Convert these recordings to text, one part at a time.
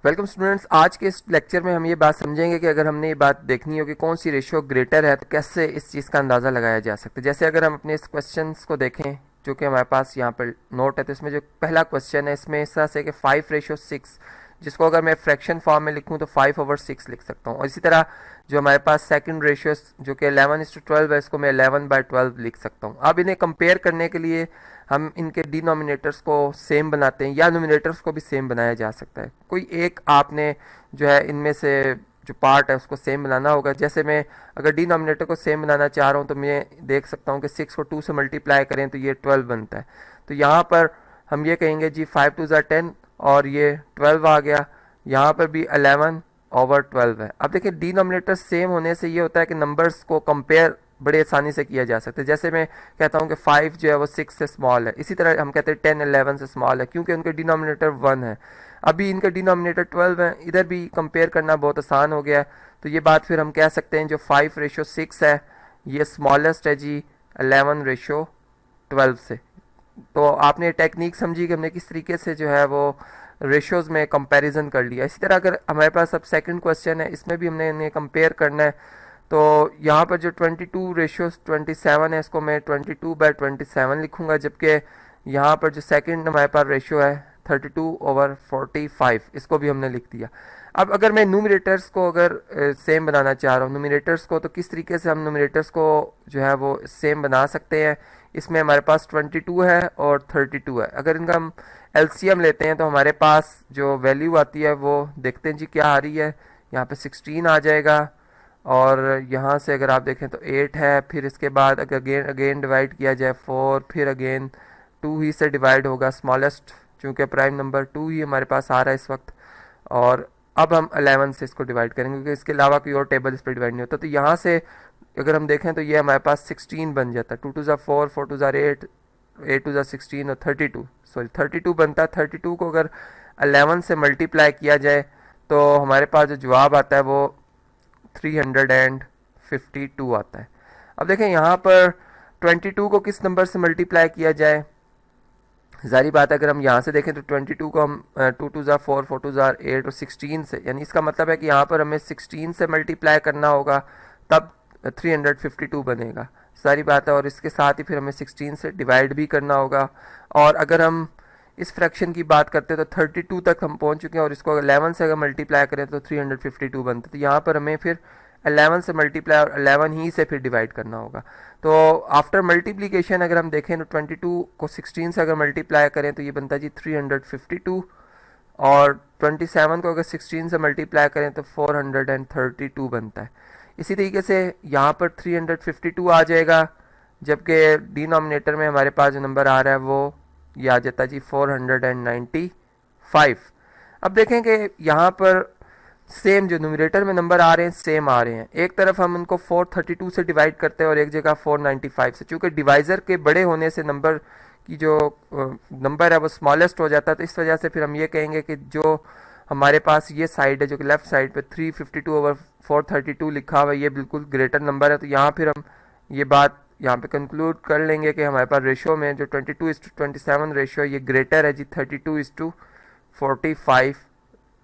Welcome students. आज के इस लेक्चर में हम ये बात समझेंगे कि अगर हमने ये बात देखनी हो कि कौन सी रेशियो ग्रेटर है तो कैसे इस चीज़ का अंदाज़ा लगाया जा सकता है। जैसे अगर हम अपने इस क्वेश्चंस को देखें जो कि हमारे पास यहाँ पर नोट है, तो इसमें जो पहला क्वेश्चन है इसमें इस तरह से कि 5:6, जिसको अगर मैं फ्रैक्शन फॉर्म में लिखूँ तो 5/6 लिख सकता हूँ। और इसी तरह जो हमारे पास सेकंड रेशियो जो कि 11:12 है, इसको मैं 11/12 लिख सकता हूँ। अब इन्हें कंपेयर करने के लिए हम इनके डिनोमिनेटर्स को सेम बनाते हैं या नोमिनेटर्स को भी सेम बनाया जा सकता है। कोई एक आपने जो है इनमें से जो पार्ट है उसको सेम बनाना होगा। जैसे मैं अगर डिनोमिनेटर को सेम बनाना चाह रहा हूँ तो मैं देख सकता हूँ कि 6 को 2 से मल्टीप्लाई करें तो ये 12 बनता है। तो यहाँ पर हम ये कहेंगे जी 5×2 = 10 और ये 12 आ गया। यहाँ पर भी 11/12 है। अब देखिए डिनोमिनेटर सेम होने से ये होता है कि नंबर्स को कंपेयर बड़े आसानी से किया जा सकता है। जैसे मैं कहता हूँ कि 5 जो है वो 6 से स्मॉल है, इसी तरह हम कहते हैं 10 11 से स्मॉल है क्योंकि उनके डिनोमिनेटर 1 है। अभी इनका डिनोमिनेटर 12 है, इधर भी कंपेयर करना बहुत आसान हो गया है। तो ये बात फिर हम कह सकते हैं जो 5:6 है ये स्मॉलेस्ट है जी 11:12 से। तो आपने टेक्निक समझी कि हमने किस तरीके से जो है वो रेशियोज में कंपैरिजन कर लिया। इसी तरह अगर हमारे पास अब सेकंड क्वेश्चन है, इसमें भी हमने इन्हें कंपेयर करना है। तो यहाँ पर जो 22:27 है इसको मैं 22/27 लिखूंगा, जबकि यहाँ पर जो सेकंड हमारे पास रेशियो है 32/45, इसको भी हमने लिख दिया। अब अगर मैं न्यूमरेटर्स को अगर सेम बनाना चाह रहा हूँ न्यूमरेटर्स को, तो किस तरीके से हम न्यूमरेटर्स को जो है वो सेम बना सकते हैं। इसमें हमारे पास 22 है और 32 है। अगर इनका हम एलसीएम लेते हैं तो हमारे पास जो वैल्यू आती है वो देखते हैं जी क्या आ रही है। यहाँ पे 16 आ जाएगा और यहाँ से अगर आप देखें तो 8 है। फिर इसके बाद अगर अगेन डिवाइड किया जाए 4, फिर अगेन 2 ही से डिवाइड होगा, स्मॉलेस्ट चूँकि प्राइम नंबर 2 ही हमारे पास आ रहा है इस वक्त। और अब हम 11 से इसको डिवाइड करेंगे क्योंकि इसके अलावा कोई और टेबल इस पर डिवाइड नहीं होता। तो यहाँ से अगर हम देखें तो ये हमारे पास 16 बन जाता है। 2×4, 4×8, 8×16 और 32 बनता है। 32 को अगर 11 से मल्टीप्लाई किया जाए तो हमारे पास जो जवाब आता है वो 352 आता है। अब देखें यहाँ पर 22 को किस नंबर से मल्टीप्लाई किया जाए। जारी बात है अगर हम यहाँ से देखें तो 22 को हम 2×4, 4×8 और 16 से, यानी इसका मतलब है कि यहाँ पर हमें 16 से मल्टीप्लाई करना होगा तब 352 बनेगा। सारी बात है। और इसके साथ ही फिर हमें 16 से डिवाइड भी करना होगा। और अगर हम इस फ्रैक्शन की बात करते हैं तो 32 तक हम पहुंच चुके हैं और इसको 11 से अगर मल्टीप्लाई करें तो 352 बनता है। तो यहाँ पर हमें फिर 11 से मल्टीप्लाई और 11 ही से फिर डिवाइड करना होगा। तो आफ्टर मल्टीप्लिकेशन अगर हम देखें तो 22 को 16 से अगर मल्टीप्लाई करें तो ये बनता है जी 352 और 27 को अगर 16 से मल्टीप्लाई करें तो 432 बनता है। इसी तरीके से यहाँ पर 352 आ जाएगा, जबकि डिनोमिनेटर में हमारे पास जो नंबर आ रहा है वो ये आ जाता है जी 495। अब देखें कि यहाँ पर सेम जो न्यूमरेटर में नंबर आ रहे हैं सेम आ रहे हैं। एक तरफ हम उनको 432 से डिवाइड करते हैं और एक जगह 495 से। चूँकि डिवाइज़र के बड़े होने से नंबर की जो नंबर है वो स्मॉलेस्ट हो जाता है, तो इस वजह से फिर हम ये कहेंगे कि जो हमारे पास ये साइड है जो कि लेफ्ट साइड पे 352/432 लिखा हुआ है ये बिल्कुल ग्रेटर नंबर है। तो यहाँ फिर हम ये बात यहाँ पे कंक्लूड कर लेंगे कि हमारे पास रेशियो में जो 22:27 रेशियो ये ग्रेटर है जी 32:45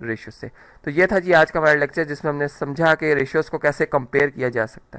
रेशियो से। तो ये था जी आज का हमारा लेक्चर जिसमें हमने समझा कि रेशियोज़ को कैसे कंपेयर किया जा सकता है।